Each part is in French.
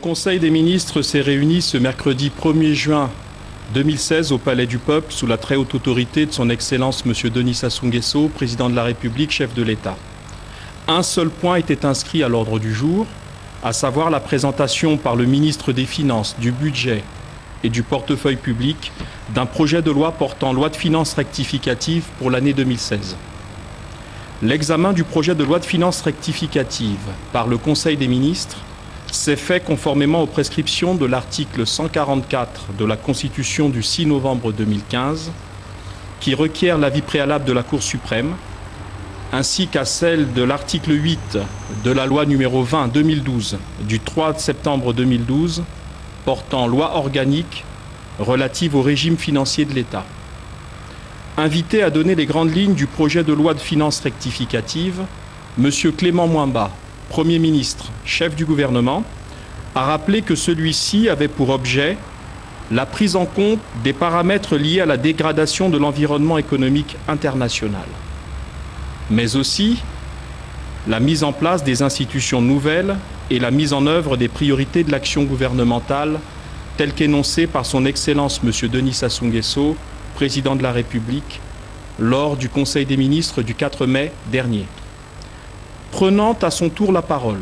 Conseil des ministres s'est réuni ce mercredi 1er juin 2016 au Palais du Peuple sous la très haute autorité de son Excellence M. Denis Sassou Nguesso, Président de la République, chef de l'État. Un seul point était inscrit à l'ordre du jour, à savoir la présentation par le ministre des Finances, du Budget et du Portefeuille public d'un projet de loi portant loi de finances rectificative pour l'année 2016. L'examen du projet de loi de finances rectificative par le Conseil des ministres s'est fait conformément aux prescriptions de l'article 144 de la Constitution du 6 novembre 2015, qui requiert l'avis préalable de la Cour suprême, ainsi qu'à celle de l'article 8 de la loi numéro 20/2012 du 3 septembre 2012 portant loi organique relative au régime financier de l'État. Invité à donner les grandes lignes du projet de loi de finances rectificative, M. Clément Mouamba, Premier ministre, chef du gouvernement, a rappelé que celui-ci avait pour objet la prise en compte des paramètres liés à la dégradation de l'environnement économique international, mais aussi la mise en place des institutions nouvelles et la mise en œuvre des priorités de l'action gouvernementale telles qu'énoncées par son Excellence M. Denis Sassou Nguesso, Président de la République, lors du Conseil des ministres du 4 mai dernier. Prenant à son tour la parole,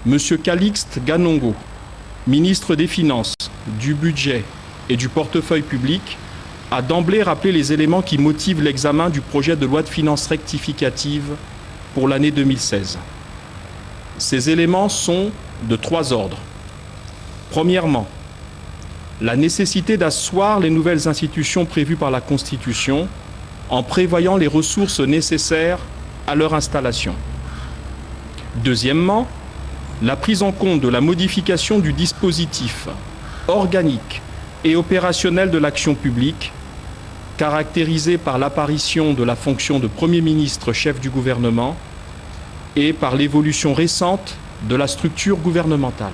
M. Calixte Ganongo, ministre des Finances, du Budget et du Portefeuille public, a d'emblée rappelé les éléments qui motivent l'examen du projet de loi de finances rectificative pour l'année 2016. Ces éléments sont de trois ordres. Premièrement, la nécessité d'asseoir les nouvelles institutions prévues par la Constitution en prévoyant les ressources nécessaires à leur installation. Deuxièmement, la prise en compte de la modification du dispositif organique et opérationnel de l'action publique, caractérisé par l'apparition de la fonction de Premier ministre chef du gouvernement et par l'évolution récente de la structure gouvernementale.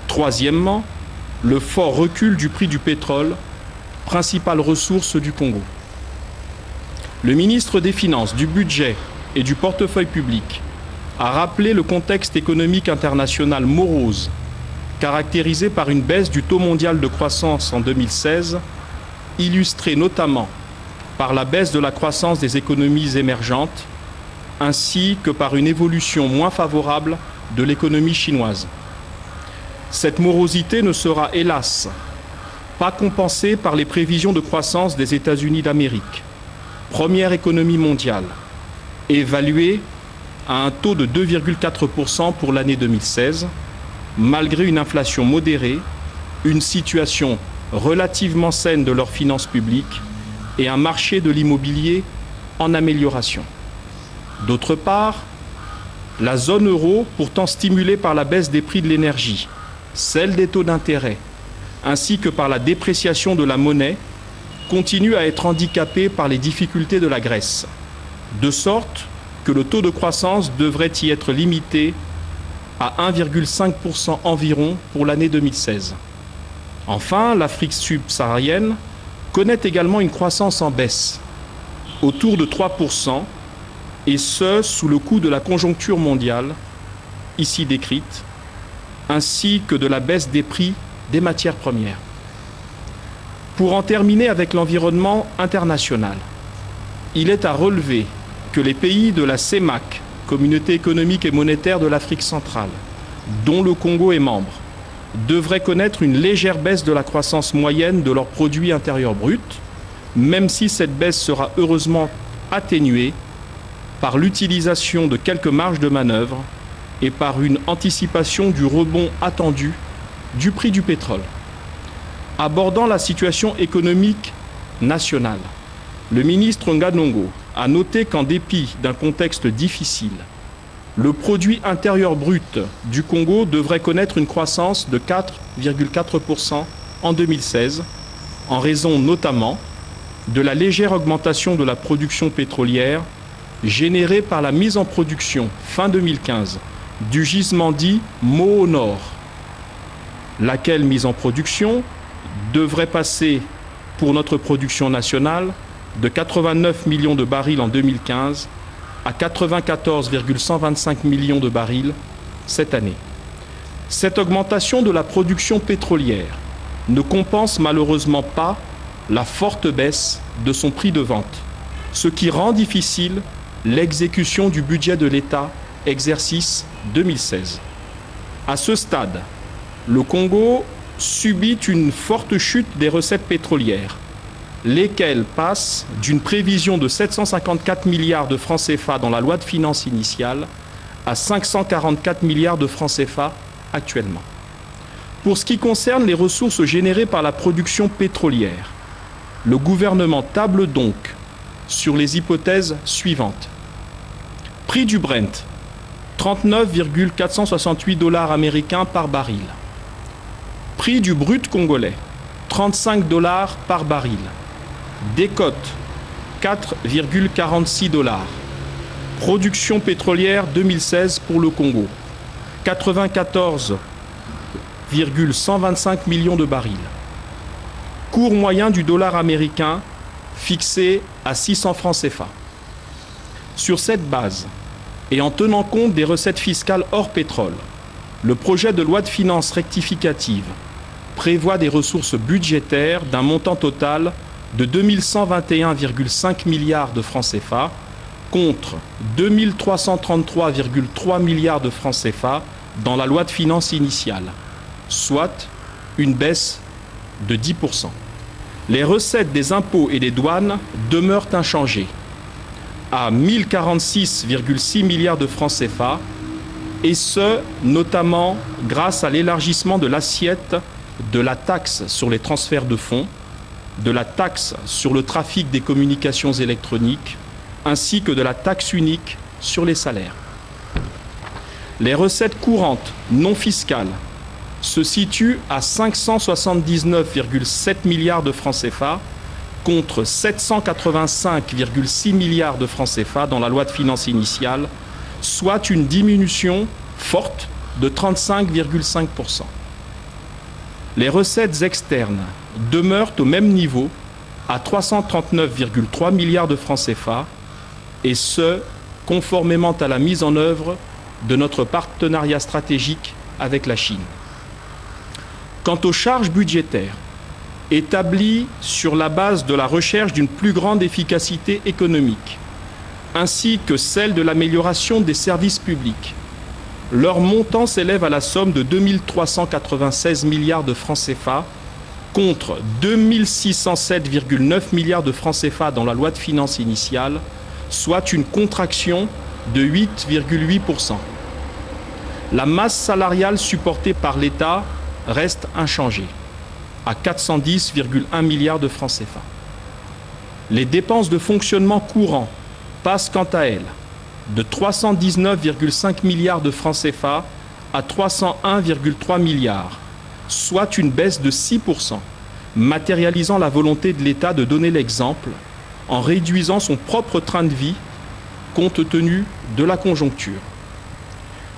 Troisièmement, le fort recul du prix du pétrole, principale ressource du Congo. Le ministre des Finances, du Budget et du Portefeuille public a rappelé le contexte économique international morose, caractérisé par une baisse du taux mondial de croissance en 2016, illustrée notamment par la baisse de la croissance des économies émergentes, ainsi que par une évolution moins favorable de l'économie chinoise. Cette morosité ne sera, hélas, pas compensée par les prévisions de croissance des États-Unis d'Amérique, première économie mondiale, évaluée à un taux de 2,4% pour l'année 2016, malgré une inflation modérée, une situation relativement saine de leurs finances publiques et un marché de l'immobilier en amélioration. D'autre part, la zone euro, pourtant stimulée par la baisse des prix de l'énergie, celle des taux d'intérêt, ainsi que par la dépréciation de la monnaie, continue à être handicapée par les difficultés de la Grèce, de sorte que le taux de croissance devrait y être limité à 1,5% environ pour l'année 2016. Enfin, l'Afrique subsaharienne connaît également une croissance en baisse, autour de 3%, et ce, sous le coup de la conjoncture mondiale, ici décrite, ainsi que de la baisse des prix des matières premières. Pour en terminer avec l'environnement international, il est à relever que les pays de la CEMAC, Communauté économique et monétaire de l'Afrique centrale, dont le Congo est membre, devraient connaître une légère baisse de la croissance moyenne de leur produit intérieur brut, même si cette baisse sera heureusement atténuée par l'utilisation de quelques marges de manœuvre et par une anticipation du rebond attendu du prix du pétrole. Abordant la situation économique nationale, le ministre Nganongo a noté qu'en dépit d'un contexte difficile, le produit intérieur brut du Congo devrait connaître une croissance de 4,4% en 2016, en raison notamment de la légère augmentation de la production pétrolière générée par la mise en production fin 2015 du gisement dit Moho Nord, laquelle mise en production devrait passer pour notre production nationale de 89 millions de barils en 2015 à 94,125 millions de barils cette année. Cette augmentation de la production pétrolière ne compense malheureusement pas la forte baisse de son prix de vente, ce qui rend difficile l'exécution du budget de l'État exercice 2016. À ce stade, le Congo subit une forte chute des recettes pétrolières, lesquelles passent d'une prévision de 754 milliards de francs CFA dans la loi de finances initiale à 544 milliards de francs CFA actuellement. Pour ce qui concerne les ressources générées par la production pétrolière, le gouvernement table donc sur les hypothèses suivantes. Prix du Brent, 39,468 $ américains par baril. Prix du brut congolais, 35 $ par baril. Décote, 4,46 $. Production pétrolière 2016 pour le Congo, 94,125 millions de barils. Cours moyen du dollar américain fixé à 600 francs CFA. Sur cette base, et en tenant compte des recettes fiscales hors pétrole, le projet de loi de finances rectificative prévoit des ressources budgétaires d'un montant total de 2121,5 milliards de francs CFA contre 2333,3 milliards de francs CFA dans la loi de finances initiale, soit une baisse de 10%. Les recettes des impôts et des douanes demeurent inchangées à 1046,6 milliards de francs CFA, et ce, notamment grâce à l'élargissement de l'assiette de la taxe sur les transferts de fonds, de la taxe sur le trafic des communications électroniques, ainsi que de la taxe unique sur les salaires. Les recettes courantes non fiscales se situent à 579,7 milliards de francs CFA contre 785,6 milliards de francs CFA dans la loi de finances initiale, soit une diminution forte de 35,5%. Les recettes externes demeurent au même niveau à 339,3 milliards de francs CFA, et ce, conformément à la mise en œuvre de notre partenariat stratégique avec la Chine. Quant aux charges budgétaires, établies sur la base de la recherche d'une plus grande efficacité économique, ainsi que celle de l'amélioration des services publics, leur montant s'élève à la somme de 2396 milliards de francs CFA contre 2607,9 milliards de francs CFA dans la loi de finances initiale, soit une contraction de 8,8%. La masse salariale supportée par l'État reste inchangée, à 410,1 milliards de francs CFA. Les dépenses de fonctionnement courant passent quant à elles de 319,5 milliards de francs CFA à 301,3 milliards, soit une baisse de 6%, matérialisant la volonté de l'État de donner l'exemple en réduisant son propre train de vie compte tenu de la conjoncture.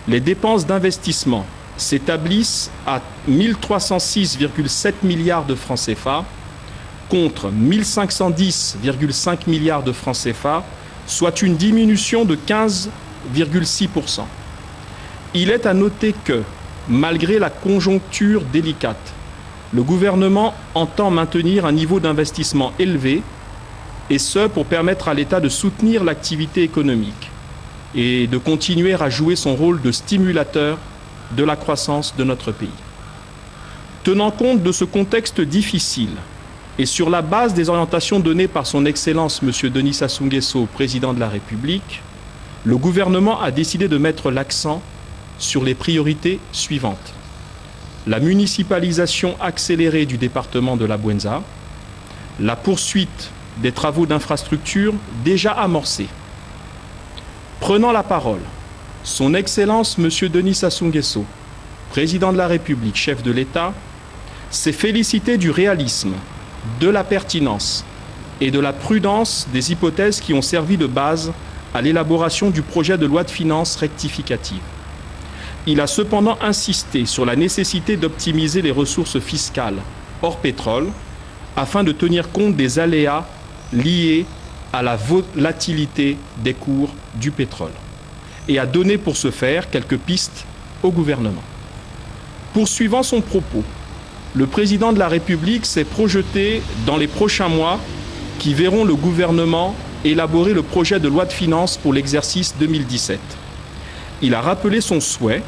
Les dépenses d'investissement s'établissent à 1306,7 milliards de francs CFA contre 1510,5 milliards de francs CFA, soit une diminution de 15,6%. Il est à noter que, malgré la conjoncture délicate, le gouvernement entend maintenir un niveau d'investissement élevé, et ce pour permettre à l'État de soutenir l'activité économique et de continuer à jouer son rôle de stimulateur de la croissance de notre pays. Tenant compte de ce contexte difficile et sur la base des orientations données par son Excellence M. Denis Sassou Nguesso, président de la République, le gouvernement a décidé de mettre l'accent sur les priorités suivantes. La municipalisation accélérée du département de la Bouenza, la poursuite des travaux d'infrastructure déjà amorcés. Prenant la parole, son Excellence M. Denis Sassou Nguesso, président de la République, chef de l'État, s'est félicité du réalisme, de la pertinence et de la prudence des hypothèses qui ont servi de base à l'élaboration du projet de loi de finances rectificative. Il a cependant insisté sur la nécessité d'optimiser les ressources fiscales hors pétrole afin de tenir compte des aléas liés à la volatilité des cours du pétrole et a donné pour ce faire quelques pistes au gouvernement. Poursuivant son propos, le président de la République s'est projeté dans les prochains mois qui verront le gouvernement élaborer le projet de loi de finances pour l'exercice 2017. Il a rappelé son souhait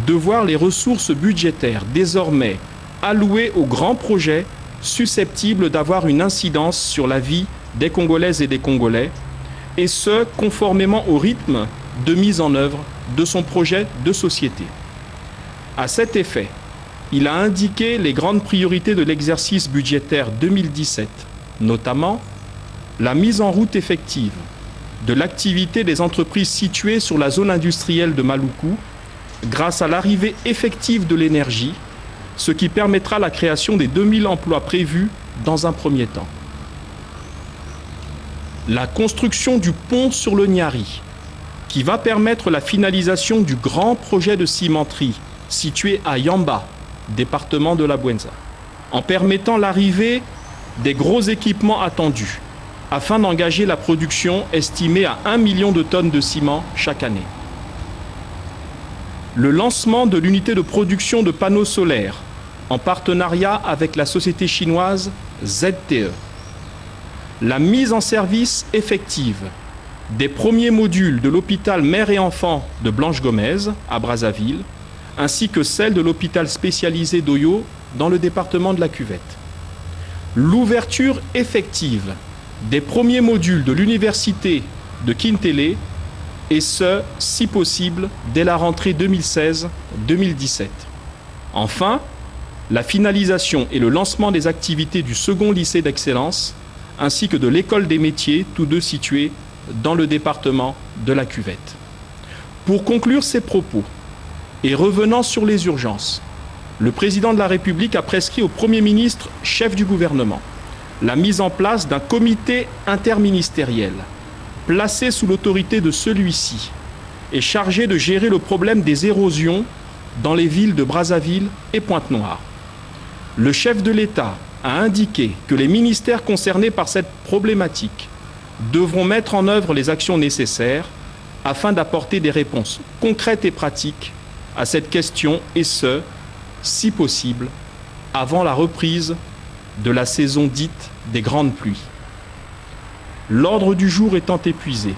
de voir les ressources budgétaires désormais allouées aux grands projets susceptibles d'avoir une incidence sur la vie des Congolaises et des Congolais, et ce, conformément au rythme de mise en œuvre de son projet de société. À cet effet, il a indiqué les grandes priorités de l'exercice budgétaire 2017, notamment la mise en route effective de l'activité des entreprises situées sur la zone industrielle de Maluku grâce à l'arrivée effective de l'énergie, ce qui permettra la création des 2000 emplois prévus dans un premier temps. La construction du pont sur le Niari, qui va permettre la finalisation du grand projet de cimenterie situé à Yamba, département de la Bouenza, en permettant l'arrivée des gros équipements attendus, afin d'engager la production estimée à 1 million de tonnes de ciment chaque année. Le lancement de l'unité de production de panneaux solaires en partenariat avec la société chinoise ZTE. La mise en service effective des premiers modules de l'hôpital Mère et Enfants de Blanche-Gomez à Brazzaville, ainsi que celle de l'hôpital spécialisé d'Oyo dans le département de la Cuvette. L'ouverture effective des premiers modules de l'université de Kintélé, et ce, si possible, dès la rentrée 2016-2017. Enfin, la finalisation et le lancement des activités du second lycée d'excellence, ainsi que de l'école des métiers, tous deux situés dans le département de la Cuvette. Pour conclure ces propos, et revenant sur les urgences, le président de la République a prescrit au Premier ministre, chef du gouvernement, la mise en place d'un comité interministériel placé sous l'autorité de celui-ci et chargé de gérer le problème des érosions dans les villes de Brazzaville et Pointe-Noire. Le chef de l'État a indiqué que les ministères concernés par cette problématique devront mettre en œuvre les actions nécessaires afin d'apporter des réponses concrètes et pratiques à cette question, et ce, si possible, avant la reprise de la saison dite des grandes pluies. L'ordre du jour étant épuisé,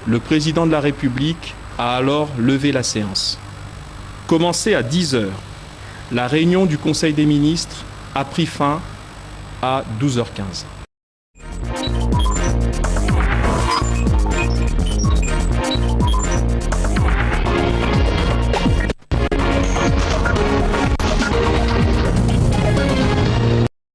le président de la République a alors levé la séance. Commencée à 10 h, la réunion du Conseil des ministres a pris fin à 12 h 15.